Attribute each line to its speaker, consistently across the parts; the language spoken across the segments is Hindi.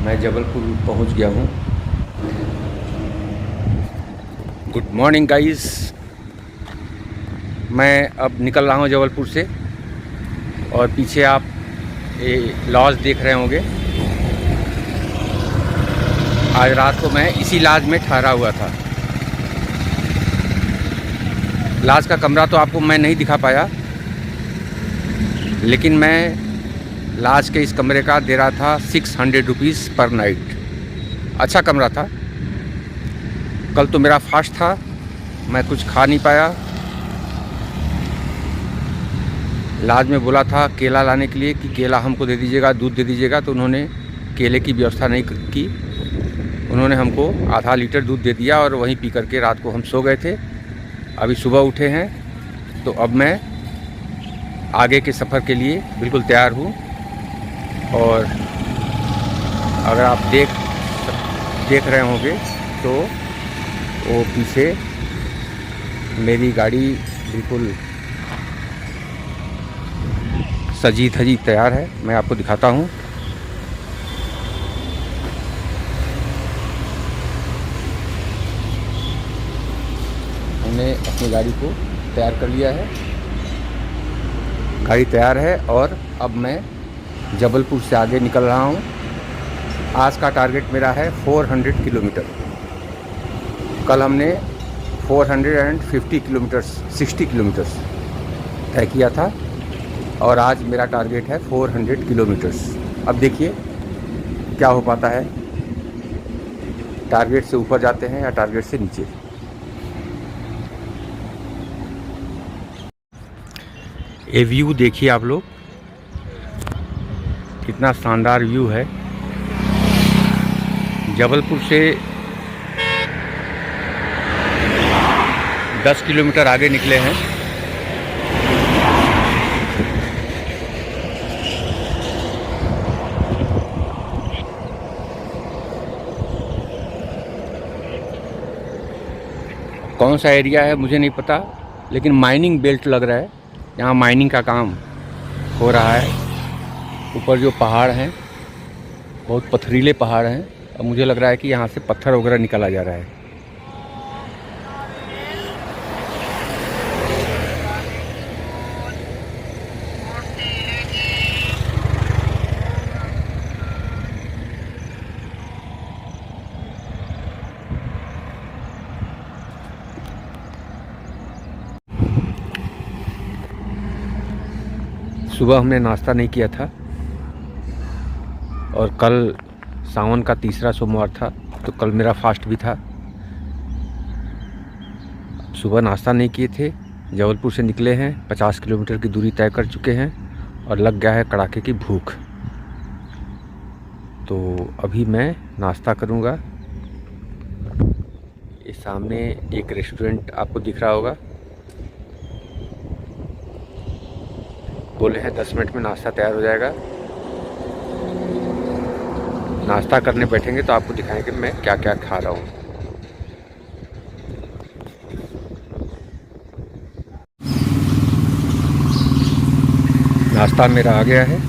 Speaker 1: मैं जबलपुर पहुंच गया हूं। Good morning guys. मैं अब निकल रहा हूं जबलपुर से और पीछे आप ये लॉज देख रहे होंगे। आज रात को मैं इसी लॉज में ठहरा हुआ था। लॉज का कमरा तो आपको मैं नहीं दिखा पाया, लेकिन मैं लॉज के इस कमरे का दे रहा था 600 रुपीज़ पर नाइट। अच्छा कमरा था। कल तो मेरा फास्ट था, मैं कुछ खा नहीं पाया। लॉज में बोला था केला लाने के लिए कि केला हमको दे दीजिएगा, दूध दे दीजिएगा, तो उन्होंने केले की व्यवस्था नहीं की। उन्होंने हमको आधा लीटर दूध दे दिया और वहीं पी करके रात को हम सो गए थे। अभी सुबह उठे हैं, तो अब मैं आगे के सफ़र के लिए बिल्कुल तैयार हूँ। और अगर आप देख रहे होंगे तो वो पीछे मेरी गाड़ी बिल्कुल सजी धजी तैयार है। मैं आपको दिखाता हूँ। हमने अपनी गाड़ी को तैयार कर लिया है। गाड़ी तैयार है और अब मैं जबलपुर से आगे निकल रहा हूँ। आज का टारगेट मेरा है 400 किलोमीटर। कल हमने 450 किलोमीटर्स 60 किलोमीटर्स तय किया था और आज मेरा टारगेट है 400 किलोमीटर्स। अब देखिए क्या हो पाता है। टारगेट से ऊपर जाते हैं या टारगेट से नीचे। ये व्यू देखिए आप लोग, कितना शानदार व्यू है। जबलपुर से 10 किलोमीटर आगे निकले हैं। कौन सा एरिया है मुझे नहीं पता, लेकिन माइनिंग बेल्ट लग रहा है। यहाँ माइनिंग का काम हो रहा है। ऊपर जो पहाड़ हैं बहुत पथरीले पहाड़ हैं और मुझे लग रहा है कि यहाँ से पत्थर वगैरह निकाला जा रहा है। सुबह हमने नाश्ता नहीं किया था और कल सावन का तीसरा सोमवार था, तो कल मेरा फास्ट भी था। सुबह नाश्ता नहीं किए थे। जबलपुर से निकले हैं, 50 किलोमीटर की दूरी तय कर चुके हैं और लग गया है कड़ाके की भूख। तो अभी मैं नाश्ता करूंगा। ये सामने एक रेस्टोरेंट आपको दिख रहा होगा। बोले हैं 10 मिनट में नाश्ता तैयार हो जाएगा। नाश्ता करने बैठेंगे तो आपको दिखाएंगे मैं क्या क्या खा रहा हूँ। नाश्ता मेरा आ गया है।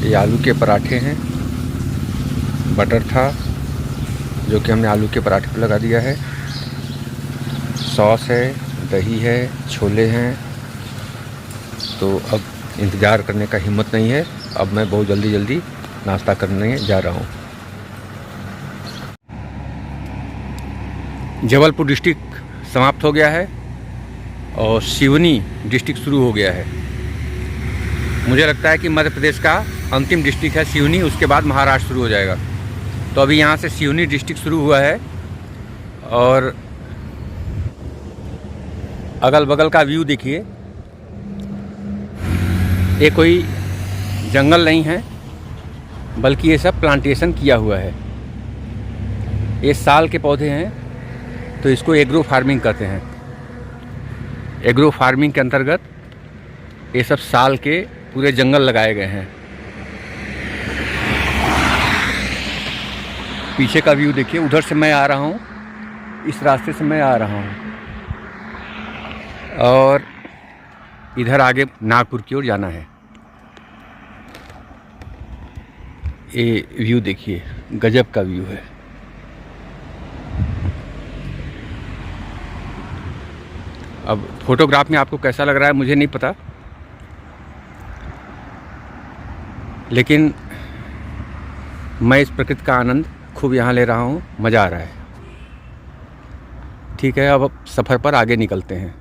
Speaker 1: ये आलू के पराठे हैं, बटर था जो कि हमने आलू के पराठे पर लगा दिया है, सॉस है, दही है, छोले हैं। तो अब इंतज़ार करने का हिम्मत नहीं है। अब मैं बहुत जल्दी नाश्ता करने जा रहा हूँ। जबलपुर डिस्ट्रिक्ट समाप्त हो गया है और सिवनी डिस्ट्रिक्ट शुरू हो गया है। मुझे लगता है कि मध्य प्रदेश का अंतिम डिस्ट्रिक्ट है सिवनी, उसके बाद महाराष्ट्र शुरू हो जाएगा। तो अभी यहाँ से सिवनी डिस्ट्रिक्ट शुरू हुआ है और अगल बगल का व्यू देखिए। ये कोई जंगल नहीं है, बल्कि ये सब प्लांटेशन किया हुआ है। ये साल के पौधे हैं, तो इसको एग्रो फार्मिंग कहते हैं। एग्रो फार्मिंग के अंतर्गत ये सब साल के पूरे जंगल लगाए गए हैं। पीछे का व्यू देखिए। उधर से मैं आ रहा हूँ, इस रास्ते से मैं आ रहा हूँ और इधर आगे नागपुर की ओर जाना है। ये व्यू देखिए, गजब का व्यू है। अब फोटोग्राफ में आपको कैसा लग रहा है मुझे नहीं पता, लेकिन मैं इस प्रकृति का आनंद खूब यहाँ ले रहा हूँ, मज़ा आ रहा है। ठीक है, अब सफ़र पर आगे निकलते हैं।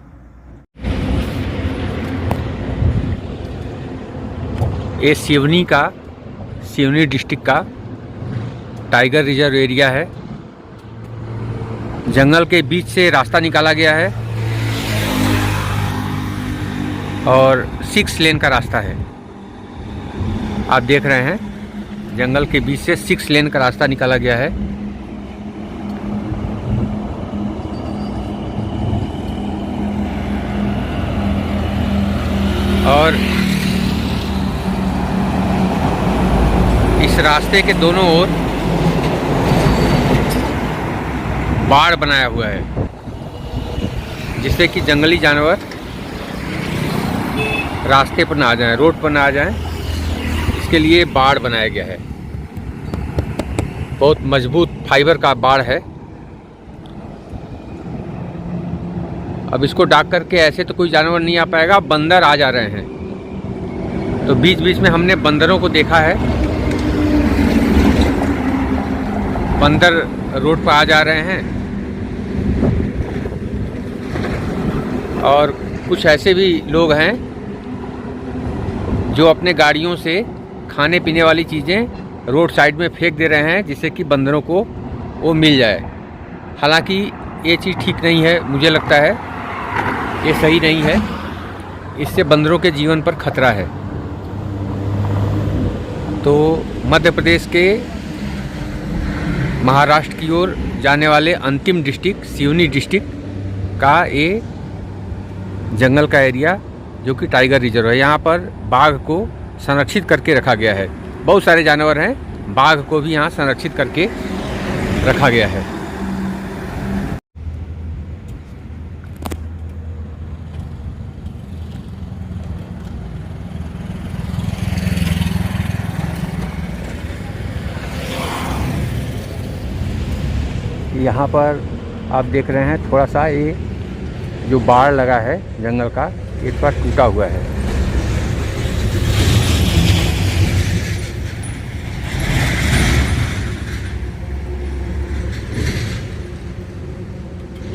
Speaker 1: ये सिवनी डिस्ट्रिक्ट का टाइगर रिजर्व एरिया है। जंगल के बीच से रास्ता निकाला गया है और 6 लेन का रास्ता है। आप देख रहे हैं, जंगल के बीच से 6 लेन का रास्ता निकाला गया है। और इस रास्ते के दोनों ओर बाड़ बनाया हुआ है, जिससे कि जंगली जानवर रास्ते पर ना आ जाएं, रोड पर ना आ जाएं। इसके लिए बाड़ बनाया गया है। बहुत मजबूत फाइबर का बाड़ है। अब इसको डाक करके ऐसे तो कोई जानवर नहीं आ पाएगा, बंदर आ जा रहे हैं। तो बीच बीच में हमने बंदरों को देखा है। बंदर रोड पर आ जा रहे हैं और कुछ ऐसे भी लोग हैं जो अपने गाड़ियों से खाने पीने वाली चीज़ें रोड साइड में फेंक दे रहे हैं, जिससे कि बंदरों को वो मिल जाए। हालांकि ये चीज़ ठीक नहीं है, मुझे लगता है ये सही नहीं है। इससे बंदरों के जीवन पर खतरा है। तो मध्य प्रदेश के महाराष्ट्र की ओर जाने वाले अंतिम डिस्ट्रिक्ट सिवनी डिस्ट्रिक्ट का ये जंगल का एरिया, जो कि टाइगर रिजर्व है। यहाँ पर बाघ को संरक्षित करके रखा गया है। बहुत सारे जानवर हैं, बाघ को भी यहाँ संरक्षित करके रखा गया है। यहाँ पर आप देख रहे हैं, थोड़ा सा ये जो बाड़ लगा है जंगल का, ये थोड़ा टूटा हुआ है।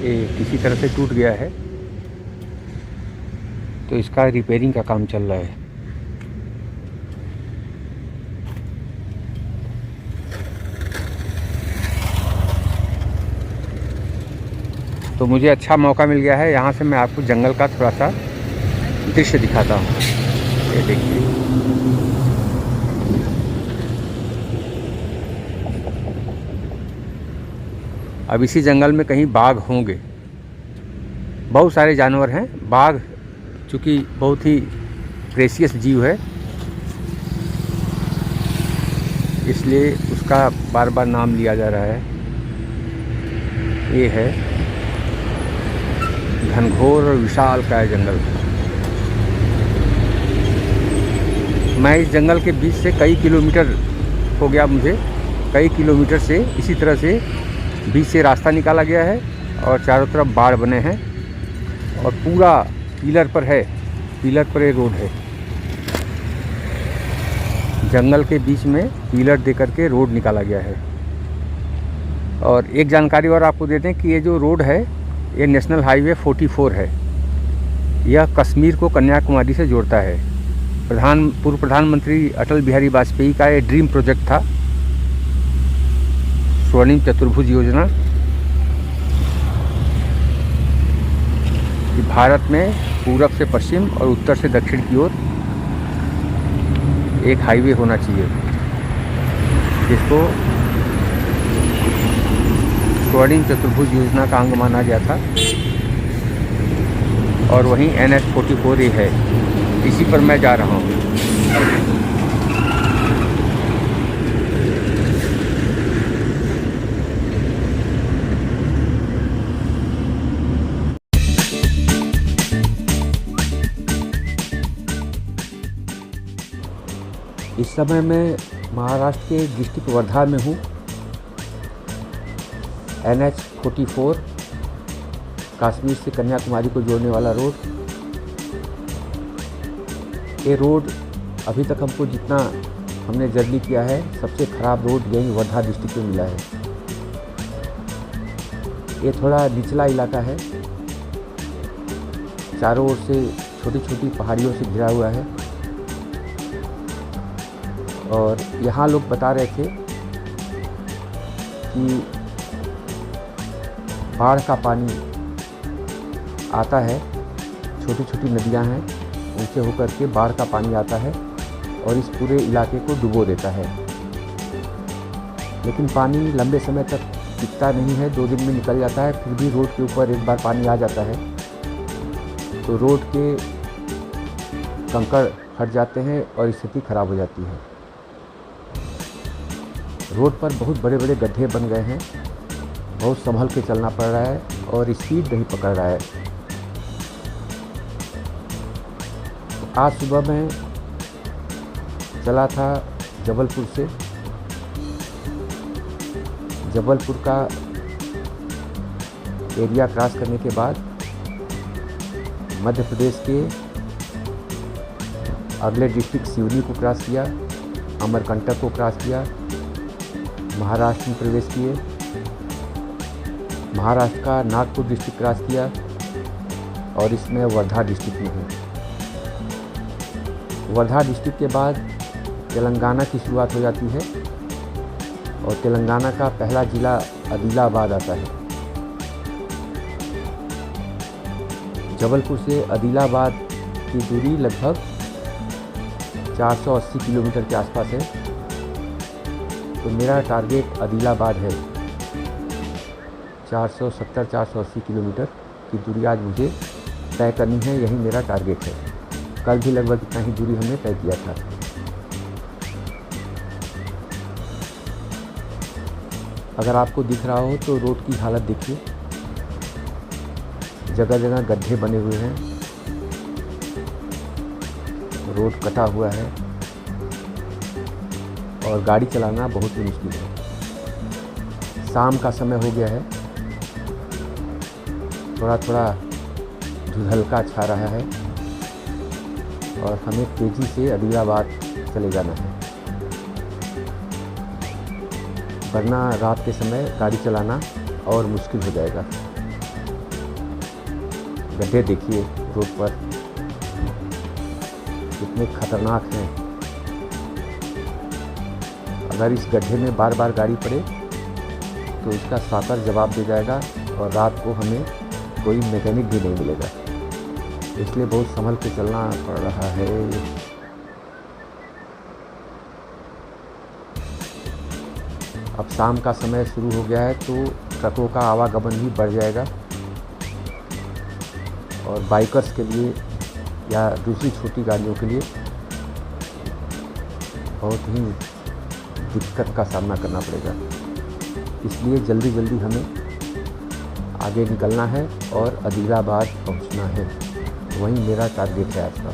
Speaker 1: ये किसी तरह से टूट गया है, तो इसका रिपेयरिंग का काम चल रहा है। तो मुझे अच्छा मौका मिल गया है, यहाँ से मैं आपको जंगल का थोड़ा सा दृश्य दिखाता हूँ। ये देखिए, अब इसी जंगल में कहीं बाघ होंगे। बहुत सारे जानवर हैं। बाघ चूँकि बहुत ही प्रेशियस जीव है, इसलिए उसका बार बार नाम लिया जा रहा है। ये है घनघोर और विशाल का है जंगल। मैं इस जंगल के बीच से कई किलोमीटर हो गया, मुझे कई किलोमीटर से इसी तरह से बीच से रास्ता निकाला गया है और चारों तरफ बाड़ बने हैं और पूरा पिलर पर है, पिलर पर ये रोड है। जंगल के बीच में पिलर दे करके रोड निकाला गया है। और एक जानकारी और आपको देते हैं कि ये जो रोड है, ये नेशनल हाईवे 44 है। यह कश्मीर को कन्याकुमारी से जोड़ता है। पूर्व प्रधानमंत्री अटल बिहारी वाजपेयी का ये ड्रीम प्रोजेक्ट था, स्वर्णिम चतुर्भुज योजना, कि भारत में पूरब से पश्चिम और उत्तर से दक्षिण की ओर एक हाईवे होना चाहिए, जिसको स्वर्णिम चतुर्भुज योजना का अंग माना गया था। और वहीं NH-44 है, इसी पर मैं जा रहा हूँ। इस समय मैं महाराष्ट्र के डिस्ट्रिक्ट वर्धा में हूँ। NH-44 कश्मीर से कन्याकुमारी को जोड़ने वाला रोड। ये रोड अभी तक हमको जितना हमने जर्नी किया है सबसे ख़राब रोड यही वर्धा डिस्ट्रिक्ट में मिला है। ये थोड़ा निचला इलाका है, चारों ओर से छोटी छोटी पहाड़ियों से घिरा हुआ है। और यहाँ लोग बता रहे थे कि बाढ़ का पानी आता है, छोटी छोटी नदियाँ हैं उनसे होकर के बाढ़ का पानी आता है और इस पूरे इलाके को डुबो देता है। लेकिन पानी लंबे समय तक टिकता नहीं है, 2 दिन में निकल जाता है। फिर भी रोड के ऊपर एक बार पानी आ जाता है तो रोड के कंकड़ हट जाते हैं और स्थिति खराब हो जाती है। रोड पर बहुत बड़े बड़े गड्ढे बन गए हैं, बहुत संभल के चलना पड़ रहा है और स्पीड नहीं पकड़ रहा है। आज सुबह मैं चला था जबलपुर से। जबलपुर का एरिया क्रॉस करने के बाद मध्य प्रदेश के अगले डिस्ट्रिक्ट सिवनी को क्रॉस किया, अमरकंटक को क्रॉस किया, महाराष्ट्र में प्रवेश किए, महाराष्ट्र का नागपुर डिस्ट्रिक्ट क्रॉस किया और इसमें वर्धा डिस्ट्रिक्ट में हूँ। वर्धा डिस्ट्रिक्ट के बाद तेलंगाना की शुरुआत हो जाती है और तेलंगाना का पहला ज़िला आदिलाबाद आता है। जबलपुर से आदिलाबाद की दूरी लगभग 480 किलोमीटर के आसपास है। तो मेरा टारगेट आदिलाबाद है। 470-480 किलोमीटर की दूरी आज मुझे तय करनी है, यही मेरा टारगेट है। कल भी लगभग इतना ही दूरी हमने तय किया था। अगर आपको दिख रहा हो तो रोड की हालत देखिए, जगह जगह गड्ढे बने हुए हैं, रोड कटा हुआ है और गाड़ी चलाना बहुत ही मुश्किल है। शाम का समय हो गया है, थोड़ा थोड़ा धुंधलका छा रहा है और हमें तेज़ी से आदिलाबाद चले जाना है, वरना रात के समय गाड़ी चलाना और मुश्किल हो जाएगा। गड्ढे देखिए रोड पर कितने खतरनाक हैं। अगर इस गड्ढे में बार बार गाड़ी पड़े तो इसका साकर जवाब दे जाएगा और रात को हमें कोई मैकेनिक भी नहीं मिलेगा। इसलिए बहुत संभल के चलना पड़ रहा है। अब शाम का समय शुरू हो गया है तो ट्रकों का आवागमन भी बढ़ जाएगा और बाइकर्स के लिए या दूसरी छोटी गाड़ियों के लिए बहुत ही दिक्कत का सामना करना पड़ेगा। इसलिए जल्दी जल्दी हमें आगे निकलना है और आदिलाबाद पहुंचना है, वही मेरा टारगेट है आज का।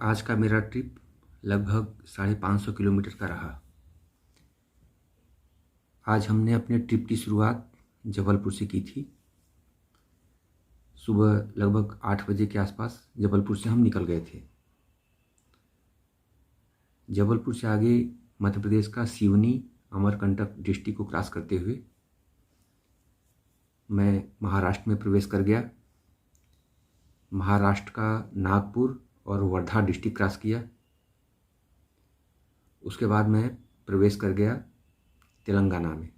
Speaker 1: आज का मेरा ट्रिप लगभग 550 किलोमीटर का रहा। आज हमने अपने ट्रिप की शुरुआत जबलपुर से की थी। सुबह लगभग 8 बजे के आसपास जबलपुर से हम निकल गए थे। जबलपुर से आगे मध्य प्रदेश का सिवनी अमरकंटक डिस्ट्रिक्ट को क्रॉस करते हुए मैं महाराष्ट्र में प्रवेश कर गया। महाराष्ट्र का नागपुर और वर्धा डिस्ट्रिक्ट क्रॉस किया। उसके बाद मैं प्रवेश कर गया तेलंगाना में।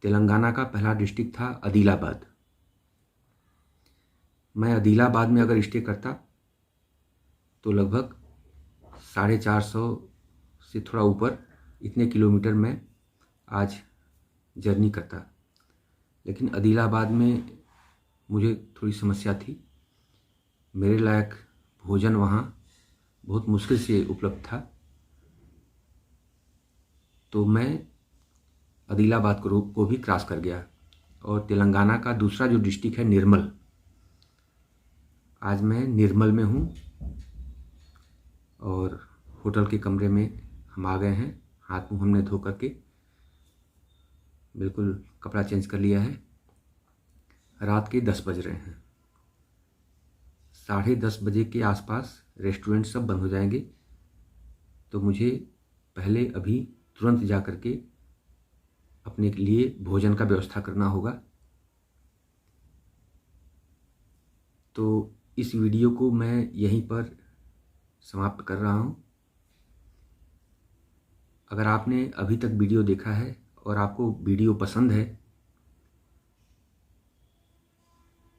Speaker 1: तेलंगाना का पहला डिस्ट्रिक्ट था आदिलाबाद। मैं आदिलाबाद में अगर स्टे करता तो लगभग 450 से थोड़ा ऊपर इतने किलोमीटर मैं आज जर्नी करता। लेकिन आदिलाबाद में मुझे थोड़ी समस्या थी। मेरे लायक भोजन वहाँ बहुत मुश्किल से उपलब्ध था, तो मैं आदिलाबाद को भी क्रॉस कर गया। और तेलंगाना का दूसरा जो डिस्ट्रिक्ट है निर्मल, आज मैं निर्मल में हूँ और होटल के कमरे में हम आ गए हैं। हाथ मुँह हमने धो करके बिल्कुल कपड़ा चेंज कर लिया है। रात के 10 बज रहे हैं। 10:30 बजे के आसपास रेस्टोरेंट सब बंद हो जाएंगे, तो मुझे पहले अभी तुरंत जा कर के अपने लिए भोजन का व्यवस्था करना होगा। तो इस वीडियो को मैं यहीं पर समाप्त कर रहा हूँ। अगर आपने अभी तक वीडियो देखा है और आपको वीडियो पसंद है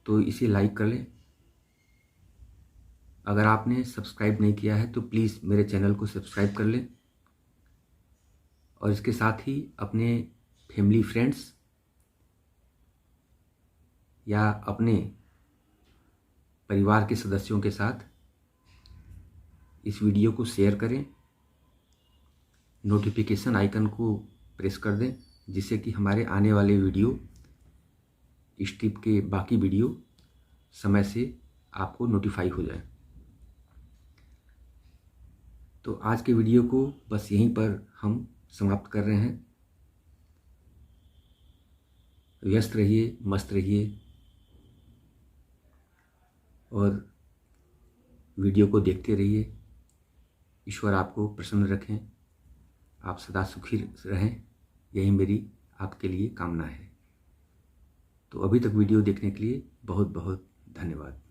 Speaker 1: तो इसे लाइक कर लें। अगर आपने सब्सक्राइब नहीं किया है तो प्लीज़ मेरे चैनल को सब्सक्राइब कर लें और इसके साथ ही अपने फैमिली फ्रेंड्स या अपने परिवार के सदस्यों के साथ इस वीडियो को शेयर करें। नोटिफिकेशन आइकन को प्रेस कर दें जिससे कि हमारे आने वाले वीडियो, इस ट्रिप के बाकी वीडियो समय से आपको नोटिफाई हो जाए। तो आज के वीडियो को बस यहीं पर हम समाप्त कर रहे हैं। व्यस्त रहिए, मस्त रहिए और वीडियो को देखते रहिए। ईश्वर आपको प्रसन्न रखें, आप सदा सुखी रहें, यही मेरी आपके लिए कामना है। तो अभी तक वीडियो देखने के लिए बहुत बहुत धन्यवाद।